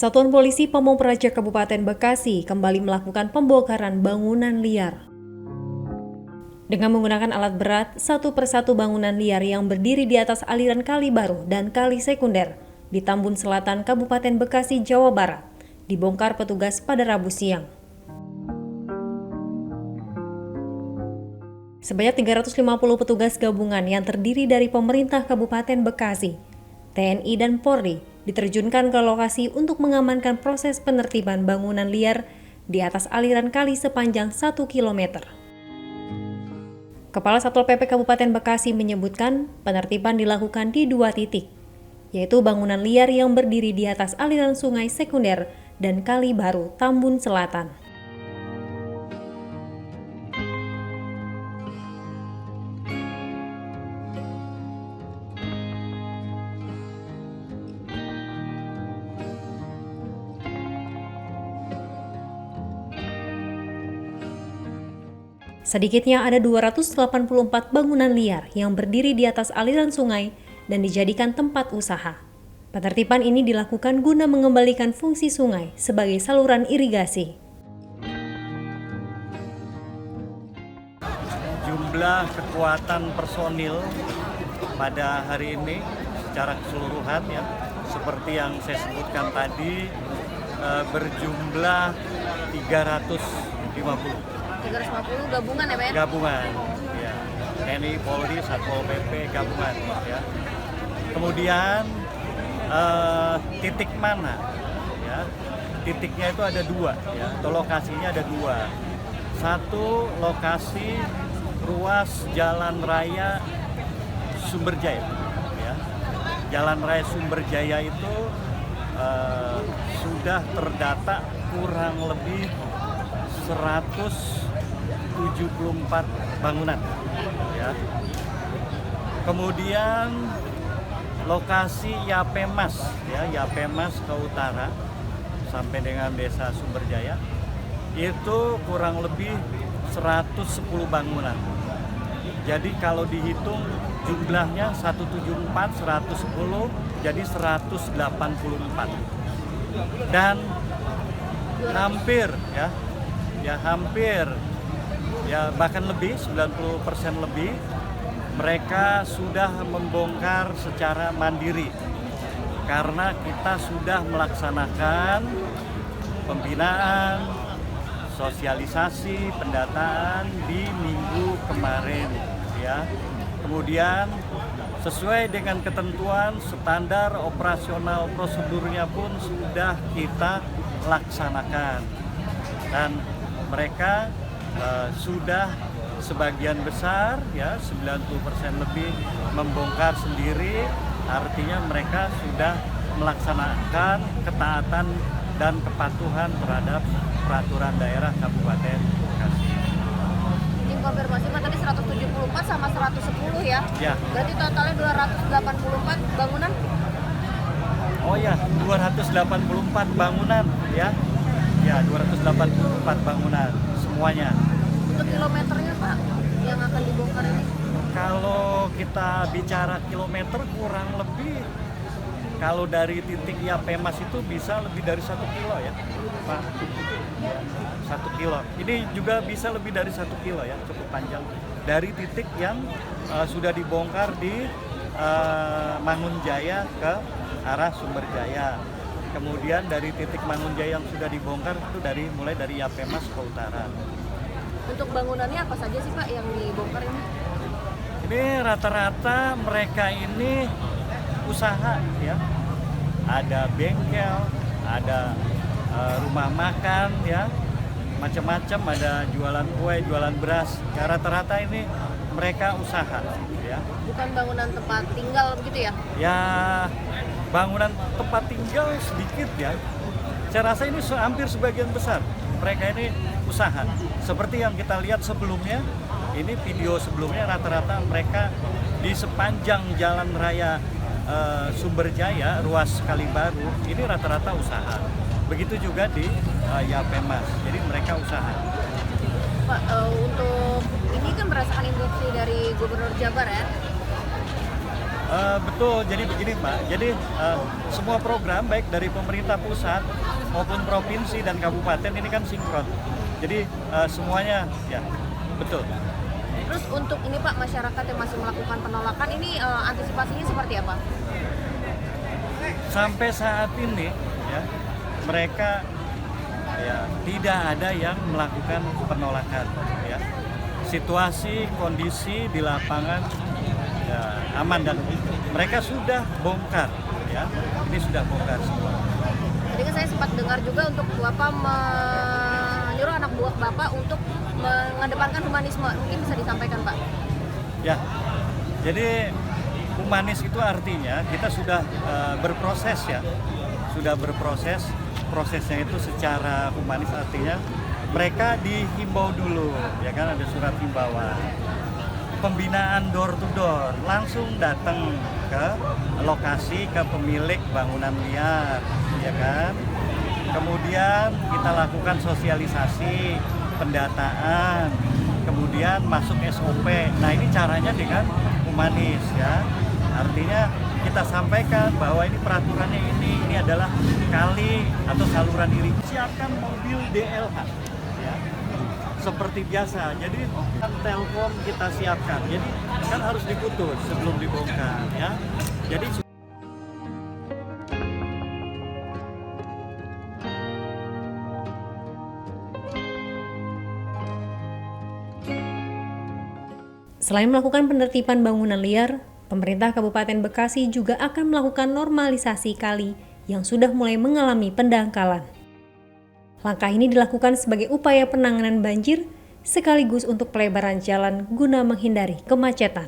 Satuan Polisi Pamong Praja Kabupaten Bekasi kembali melakukan pembongkaran bangunan liar. Dengan menggunakan alat berat, satu persatu bangunan liar yang berdiri di atas aliran kali baru dan kali sekunder di Tambun Selatan, Kabupaten Bekasi, Jawa Barat, dibongkar petugas pada Rabu siang. Sebanyak 350 petugas gabungan yang terdiri dari pemerintah Kabupaten Bekasi, TNI dan Polri diterjunkan ke lokasi untuk mengamankan proses penertiban bangunan liar di atas aliran kali sepanjang 1 km. Kepala Satpol PP Kabupaten Bekasi menyebutkan penertiban dilakukan di 2 titik, yaitu bangunan liar yang berdiri di atas aliran sungai sekunder dan kali baru Tambun Selatan. Sedikitnya ada 284 bangunan liar yang berdiri di atas aliran sungai dan dijadikan tempat usaha. Penertiban ini dilakukan guna mengembalikan fungsi sungai sebagai saluran irigasi. Jumlah kekuatan personil pada hari ini secara keseluruhan ya, seperti yang saya sebutkan tadi, berjumlah 350 gabungan ya Pak? Gabungan, ya. TNI, Polri, Satpol PP, gabungan ya. Kemudian titik mana ya? Titiknya itu ada 2 ya, atau lokasinya ada 2. Satu lokasi ruas Jalan Raya Sumberjaya ya. Jalan Raya Sumberjaya itu sudah terdata kurang lebih 174 bangunan ya. Kemudian lokasi Yapemas ya, Yapemas ke utara sampai dengan Desa Sumberjaya itu kurang lebih 110 bangunan. Jadi kalau dihitung jumlahnya 174, 110 jadi 184. Dan hampir hampir bahkan lebih 90% lebih mereka sudah membongkar secara mandiri karena kita sudah melaksanakan pembinaan, sosialisasi, pendataan di minggu kemarin ya. Kemudian sesuai dengan ketentuan standar operasional prosedurnya pun sudah kita laksanakan dan mereka sudah sebagian besar ya 90% lebih membongkar sendiri, artinya mereka sudah melaksanakan ketaatan dan kepatuhan terhadap peraturan daerah Kabupaten Bekasi. Ini konfirmasi Pak, tadi 174 sama 110 ya? Ya. Berarti totalnya 284 bangunan? Oh ya, 284 bangunan ya. Ya, 284 bangunan semuanya. Untuk kilometernya Pak yang akan dibongkar ini? Kalau kita bicara kilometer kurang lebih, kalau dari titik Yapemas itu bisa lebih dari 1 kilo ya Pak. 1 kilo. Ini juga bisa lebih dari 1 kilo ya, cukup panjang. Dari titik yang sudah dibongkar di Mangunjaya ke arah Sumberjaya. Kemudian dari titik Mangunjaya yang sudah dibongkar itu mulai dari Yapemas ke utara. Untuk bangunannya apa saja sih Pak yang dibongkar ini? Ini rata-rata mereka ini usaha ya. Ada bengkel, ada rumah makan ya, macam-macam, ada jualan kue, jualan beras. Ya, rata-rata ini mereka usaha ya. Bukan bangunan tempat tinggal begitu ya? Ya, bangunan tempat tinggal sedikit ya. Saya rasa ini hampir sebagian besar mereka ini usaha. Seperti yang kita lihat sebelumnya, ini video sebelumnya rata-rata mereka di sepanjang Jalan Raya Sumberjaya, ruas Kalibaru, ini rata-rata usaha. Begitu juga di Yapemas, jadi mereka usaha. Pak, untuk ini kan berdasarkan instruksi dari Gubernur Jabar ya? Betul, jadi begini Pak, jadi semua program baik dari pemerintah pusat maupun provinsi dan kabupaten ini kan sinkron. Jadi semuanya ya betul. Terus untuk ini Pak, masyarakat yang masih melakukan penolakan ini antisipasinya seperti apa? Sampai saat ini ya mereka ya tidak ada yang melakukan penolakan ya. Situasi kondisi di lapangan ya, aman dan mereka sudah bongkar ya. Ini sudah bongkar semua. Jadi kan saya sempat dengar juga untuk Bapak menyuruh anak buah Bapak untuk mengedepankan humanisme. Mungkin bisa disampaikan Pak? Ya, jadi humanis itu artinya kita sudah berproses ya. Sudah berproses, prosesnya itu secara humanis artinya mereka dihimbau dulu, ya kan ada surat himbauan. Pembinaan door to door, langsung datang ke lokasi, ke pemilik bangunan liar, ya kan. Kemudian kita lakukan sosialisasi, pendataan, kemudian masuk SOP. Nah ini caranya dengan humanis ya. Artinya kita sampaikan bahwa ini peraturannya ini adalah kali atau saluran irigasi. Siapkan mobil DLH ya. Seperti biasa. Jadi Telkom kita siapkan. Jadi kan harus diputus sebelum dibongkar ya. Jadi Selain melakukan penertiban bangunan liar, pemerintah Kabupaten Bekasi juga akan melakukan normalisasi kali yang sudah mulai mengalami pendangkalan. Langkah ini dilakukan sebagai upaya penanganan banjir sekaligus untuk pelebaran jalan guna menghindari kemacetan.